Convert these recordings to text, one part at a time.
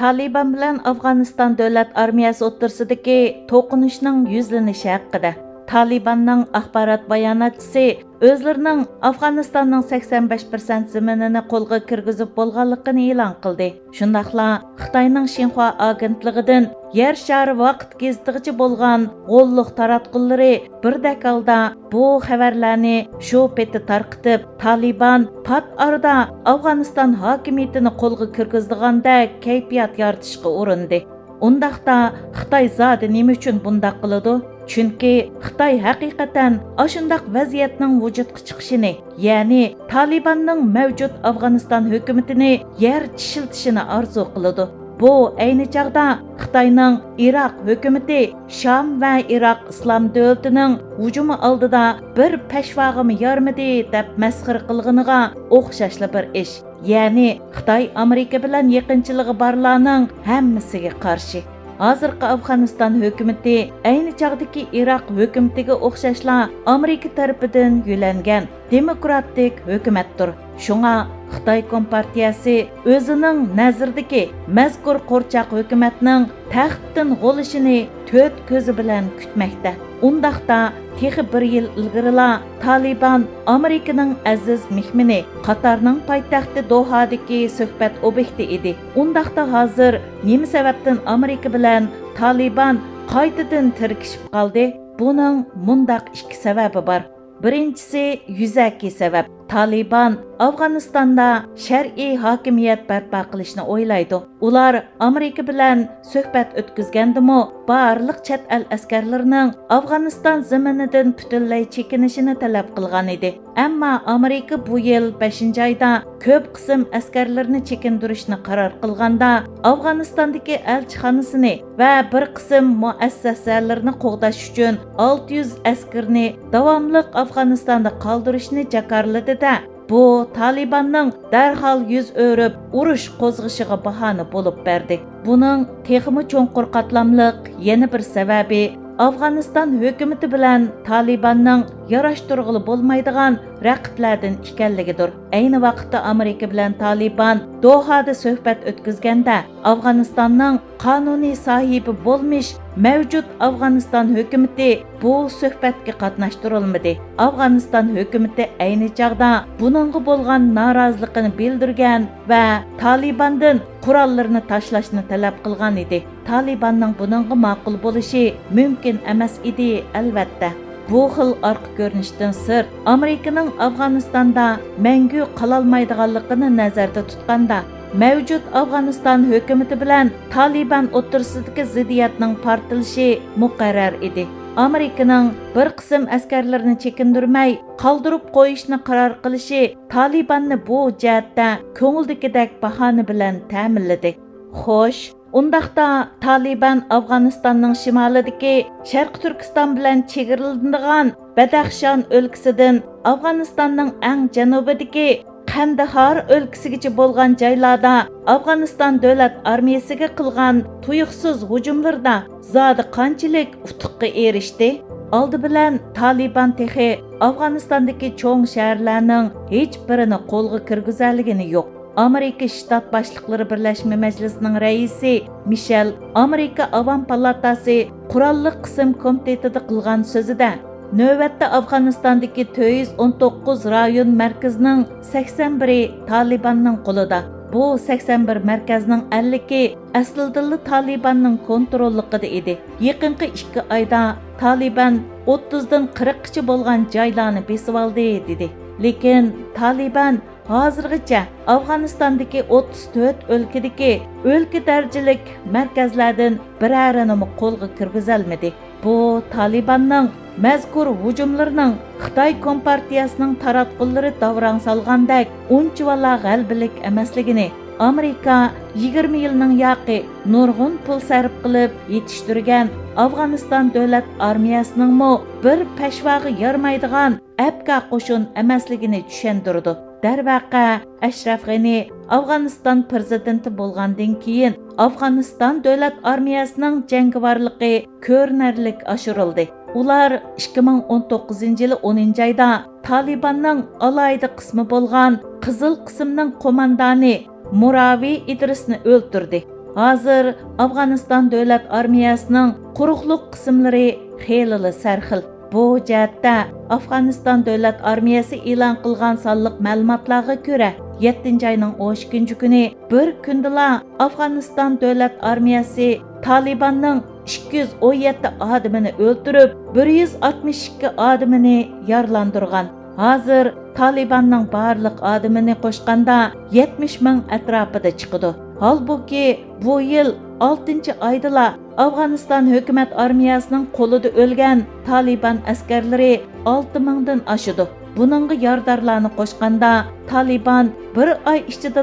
Taliban bilan Afg'oniston davlat armiyasi o'rtasidagi to'qinishning yuzlanishi haqida Talibanning axborot bayonotchisi o'zlarining Afg'onistonning 85% zaminini qo'lga kirgizib bo'lganligini e'lon qildi. Shundaqla Xitoyning Xinhua agentligidan yer shari vaqt gazetigacha bo'lgan g'olliq taratqullari birdek holda bu xabarlarni shu peti tarqitib, Taliban pat arada Afg'oniston hokimiyatini qo'lga kirgizdigandek kayfiyat yaratishga urindi. Undaqda Xitoy zodi nima uchun bundaq qiladi? Chunki Xitoy haqiqatan ashundaq vaziyatning vujudga chiqishini, ya'ni Talibanning mavjud Afg'oniston hukumatini yer chishiltishini orzu qiladi. Bu ayni chaqda Xitoyning Iroq hukumati Sham va Iroq islom davlatining hujumi oldida bir peshvog'imi yarmidi deb masxir qilganiga o'xshashli bir ish. Ya'ni Xitoy Amerika bilan yaqinchiligi borlarning hammasiga qarshi. Hozirgi Afg'oniston hukumati ayni chaqdagi Iroq hukumatiga o'xshashla Amerika tarafidan yo'langan demokratik hukumatdir. Shunga Xitoy Kompartiyasi o'zining nazirdagi mazkur qo'rchoq hukumatning taxtdan g'olishini to'rt ko'zi bilan kutmoqda. Undaqda texi bir yil ilgirila Taliban Amerikaning aziz mehmini Qatarning poytaxti Dohadagi suhbat obyekti edi. Undaqda hozir nima sababdan Amerika bilan Taliban qaytadan tirkishib qoldi? Buning mundaq ikki sababi bor. Birinchisi yuzaki sabab. Taliban Afg'onistonda shar'iy hokimiyat barpo qilishni o'ylaydi. Ular Amerika bilan suhbat o'tkazgandimi, barliq chet el askarlarining Afg'oniston zaminidan butunlay chekinishini talab qilgan edi. Ammo Amerika bu yil 5-oyda ko'p qism askarlarni chekintirishni qaror qilganda, Afg'onistondagi elchixonasini va bir qism muassasalarni qo'g'dash uchun 600 askarni davomli Afg'onistonda qoldirishni jakarladi. Bu Talibanning darhol yuz o'rib urush qo'zg'ishiga bahona bo'lib berdi. Buning texmi cho'nqur qatlamliq yana bir sababi Afg'oniston hukumati bilan Talibanning yarashtirg'ili bo'lmaydigan raqiblardan ekanligidir. Ayni vaqtda Amerika bilan Taliban Dohada suhbat o'tkazganda Afg'onistonning qonuniy sohibi bo'lmish mavjud Afg'oniston hukumati bu suhbatga qatnashtirilmadi. Afg'oniston hukumati ayni chaqda buningga bo'lgan noroziligini bildirgan va Talibandan qurollarni tashlashni talab qilgan edi. Talibanning buningga ma'qul bo'lishi mumkin emas edi, albatta. Bu xil orqa ko'rinishdan sirt Amerikaning Afg'onistonda mangu qololmaydiganligini nazarda tutganda mavjud Afg'oniston hukumati bilan Taliban o'rtasidagi ziddiyatning portlashi muqarrar edi. Amerikaning bir qism askarlarini chekindirmay qoldirib qo'yishni qaror qilishi Talibanni bu jihatda ko'ngildagidek bahona bilan ta'minladi. Xo'sh, undaqda Taliban Afg'onistonning shimolidagi Sharq Turkiston bilan chegaralanadigan Badaxshon o'lkasidan Afg'onistonning eng janubidagi Qandahor o'lkasigacha bo'lgan joylarda Afg'oniston davlat armiyasiga qilgan tuyuqsiz hujumlarda zodi qanchalik utuqqa erishdi? Oldi bilan Taliban texi Afg'onistondagi cho'ng shaharlarning hech birini qo'lga kirgizarligini yo'q. Amerika shtat boshliqlari birlashma majlisining raisi Michel Amerika Avam palatasi qurolli qism komitetida qilgan so'zida navbatda Afg'onistondagi 419 rayon markazining 81i Talibanning qo'lida. Bu 81 markazning 50i aslida Talibanning kontrolligida edi. Yaqinqi 2 oyda Taliban 30dan 40gacha bo'lgan joylarni besib oldi dedi. Lekin Taliban hozirgacha Afg'onistondagi 34 o'lkadagi o'lka darajalik markazlardan birarini qo'lga kirgizolmadi. Bu Talibanning mazkur hujumlarning Xitoy Kompartiyasining taratqullari davron solgandek unchavala g'albilik emasligini Amerika 20 yilning yoqi nurg'un pul sarf qilib yetishtirgan Afg'oniston davlat armiyasining bir peshvog'i yarmaydigan apka qo'shin emasligini tushuntirdi. Darvaqa Ashraf G'ani Afg'oniston prezidenti bo'lgandan keyin Afg'oniston davlat armiyasining jangovarligi ko'rinarlik oshirildi. ular 2019-yılı 10 ayda Talibanның alayda qismi bo'lgan Qizil qismning qo'mondoni Muravi Idrisni o'ldirdi. Hozir Afg'oniston davlat armiyasining quruqliq qismlari xeyli sarxil. Bu jihatda Afg'oniston davlat armiyasi e'lon qilgan sonliq ma'lumotlarga ko'ra 7 ayning 12 kuni bir kundala Afg'oniston davlat armiyasi Talibanning 217 odamini o'ldirib, 162 odamini yaralandırgan. Hozir Talibanning barliq odamini qo'shganda 70 ming atrofida chiqadi. Halbuki bu yil 6-oyda Afg'oniston hukumat armiyasining qo'lida o'lgan Taliban askarlari 6 mingdan oshadi. Buningga yordamlarni qo'shganda Taliban bir oy ichida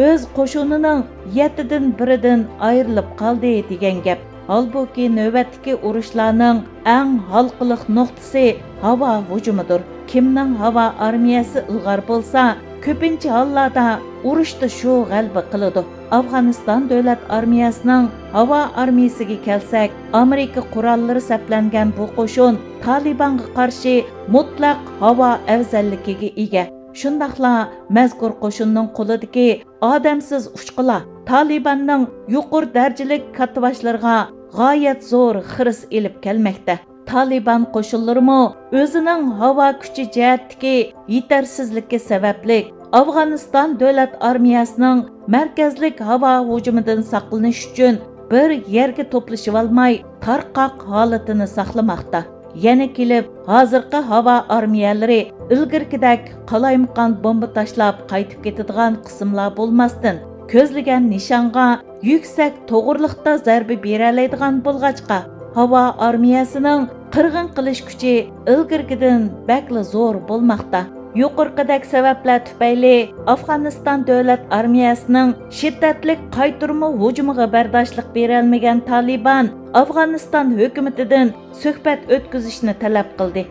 o'z qo'shinining 7dan biridan ayrilib qoldi degan gap. Halbuki navbatdagi urushlarning eng halqiliq nuqtasi havo hujumidir. Kimning havo armiyasi ilg'or bo'lsa, ko'pincha hollarda urushda shu g'alaba qiladi. Afg'oniston davlat armiyasining havo armiyasiga kelsak, Amerika qurollari saqlangan bu qo'shin Talibanga qarshi mutlaq havo afzalligiga ega. Shundaqla mazkur qo'shinning qo'lidagi odamsiz uchqunlar Talibanning yuqori darajalik kattaboshlariga g'oyat zo'r xiris elib kelmoqda. Taliban qo'shinlarimi o'zining havo kuchi jihatdagi yetarsizligi sababli Afg'oniston davlat armiyasining markazlik havo hujumidan saqlanish uchun bir yerga to'plashib olmay tarqoq holatini saqlamoqda. Yana kelib, hozirgi havo armiyalari ilgirkidek qalaymaqon bomba tashlab qaytib ketadigan qismlar bo'lmasdan, ko'zlagan nishonga yuksak to'g'riliqda zarba bera oladigan bo'lg'achqa, havo armiyasining qirg'in qilish kuchi ilgirkidan bakla zo'r bo'lmoqda. Yuqorqidek sabablar tufayli Afg'oniston davlat armiyasining shiddatli qaytarma hujumiga bardoshlik bera olmagan Taliban Afg'oniston hukumatidan suhbat o'tkazishni talab qildi.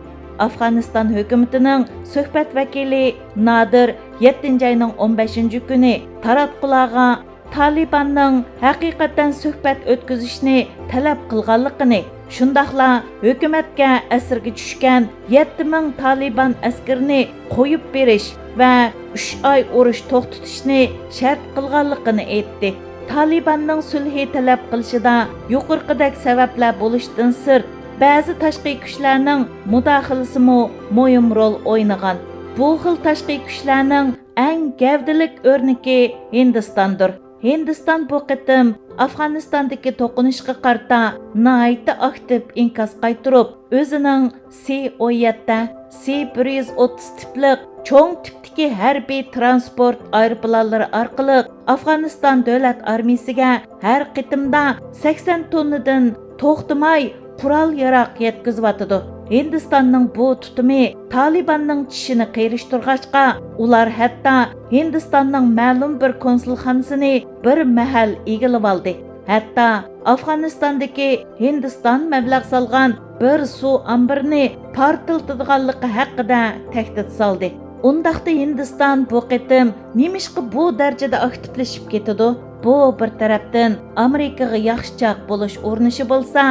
Afg'oniston hukumatining suhbat vakili Nadir 7-oyning 15-kuni taratqularga Talibanning haqiqatan suhbat o'tkazishni talab qilganligini, shundaqla hukumatga asirga tushgan 7 ming Taliban askarini qo'yib berish va 3 oy urush to'xtatishni shart qilganligini aytdi. Talibanning sulhi talab qilishida yuqorqidek sabablar bo'lishdan sirt ba'zi tashqi kuchlarning mudaxilasimi muhim rol o'ynagan. Bu xil tashqi kuchlarning eng gavdalik o'rniki Hindistondir. Hindiston bu qitim Afg'onistondagi to'qinishga qarta nihoyatda aktiv inkas qaytirib, o'zining C-17, C-130 tipliq cho'ng tipdagi harbiy transport aeroplanlari orqali Afg'oniston davlat armiyasiga har qitimda 80 tonnadan to'xtamay qurol yaroq yetkazib. Hindistonning bu tutumi Talibanning tishini qiyirishtirg'achqa, ular hatto Hindistonning ma'lum bir konsulxonasini bir mahal egilib oldi. Hatto Afg'onistondagi Hindiston mablag' solgan bir suv ombirini portlatadiganligi haqida tahdid soldi. Undaqda Hindiston bu qitim nimishqa bu darajada aktivlashib ketadi? Bu bir tarafdan Amerikaga yaxshichoq bo'lish urinishi bo'lsa,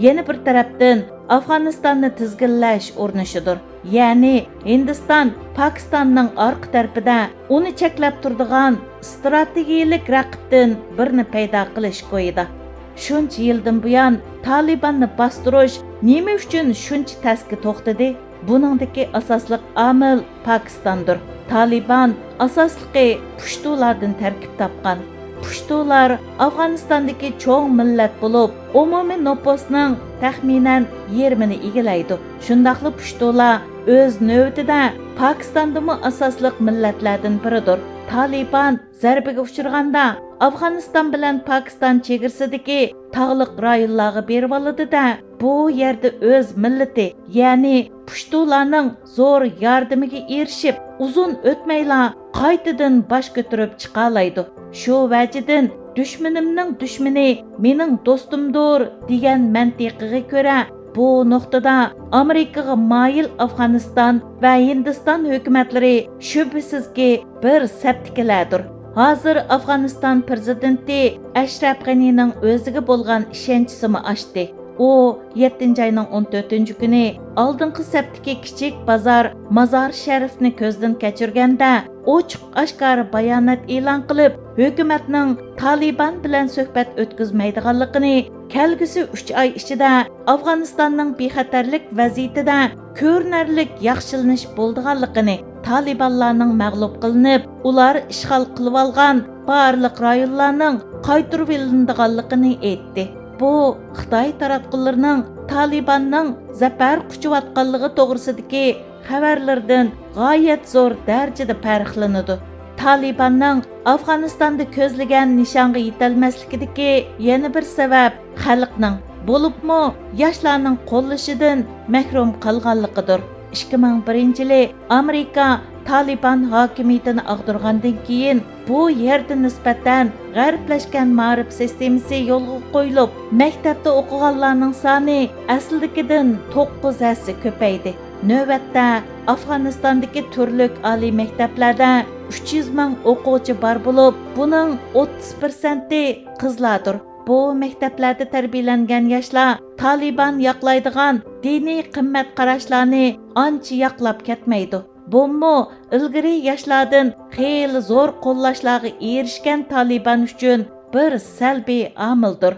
yana bir tarafdan Afg'onistonni tizginlash urinishidir. Ya'ni Hindiston Pokistonning orqa tarafida uni cheklab turadigan strategik raqibdan birini paydo qilish qo'ydi. Shuncha yildan buyon Talibanni bostirish nima uchun shuncha tasga to'xtadi? Buningdagi asosli omil Pokistondir. Taliban asosligi pushtulardan tarkib topgan. Pushtular Afg'onistondagi cho'ng millat bo'lib, umumiy nopusning taxminan 20ni egallaydi. Shundaqli pushtular o'z navbatida Pokistondagi asosli millatlardan biridir. Taliban zarbaga uchraganda Afg'oniston bilan Pokiston chegarasidagi tog'liq rayonlarga berib oladi-da, bu yerda o'z millati, ya'ni pushtularning zo'r yordamiga erishib, uzun o'tmayla qaytadan bosh ko'tarib chiqa oladi. Shu vajidan dushmanimning dushmani mening do'stimdir degan mantiqiga ko'ra, bu nuqtada Amerikaga moyil Afg'oniston va Hindiston hukumatlari shubhisizki bir saptikilardir. Hozir Afg'oniston prezidenti Ashraf G'anining o'ziga bo'lgan ishonchisini ochdi. u 7 ayning 14 kuni oldingi saptiki kichik bozor Mazar Sharifni ko'zdan kechirganda ochiq oshkora bayonot e'lon qilib, hukumatning Taliban bilan suhbat o'tkazmaydiganligini, kelgusi 3 oy ichida Afg'onistonning bexatarlik vaziyatida ko'rinarlik yaxshilanish bo'lganligini, Talibanlarning mag'lub qilinib, ular ishg'ol qilib olgan barliq rayonlarning qaytarib olinadiganligini aytdi. Bu Xitoy tarafdorlarining Talibanning zafar quchayotganligi to'g'risidagi xabarlardan g'oyat zo'r darajada farqlanadi. Talibanning Afg'onistonda ko'zlagan nishonga yetolmasligidagi yana bir sabab xalqning, bo'libmi yoshlarning qo'llashidan mahrum qolganligidir. 2001-yili Amerika Taliban hokimiyatini ag'dirgandan keyin bu yerda nisbatan g'arblashgan ma'rif sistemasi yo'lga qo'yilib, maktabda o'qiganlarning soni aslidagidan 9 hassa ko'paydi. Navbatda Afg'onistondagi turli oliy maktablarda 300 ming o'quvchi bor bo'lib, buning 30% qizlardir. Bu maktablarda tarbiyalangan yoshlar Taliban yoqlaydigan diniy qimmat qarashlarni ancha yoqlab ketmaydi. Bummo ilgari yoshlardan xeyli zo'r qo'llashlarga erishgan Taliban uchun bir salbiy omildir.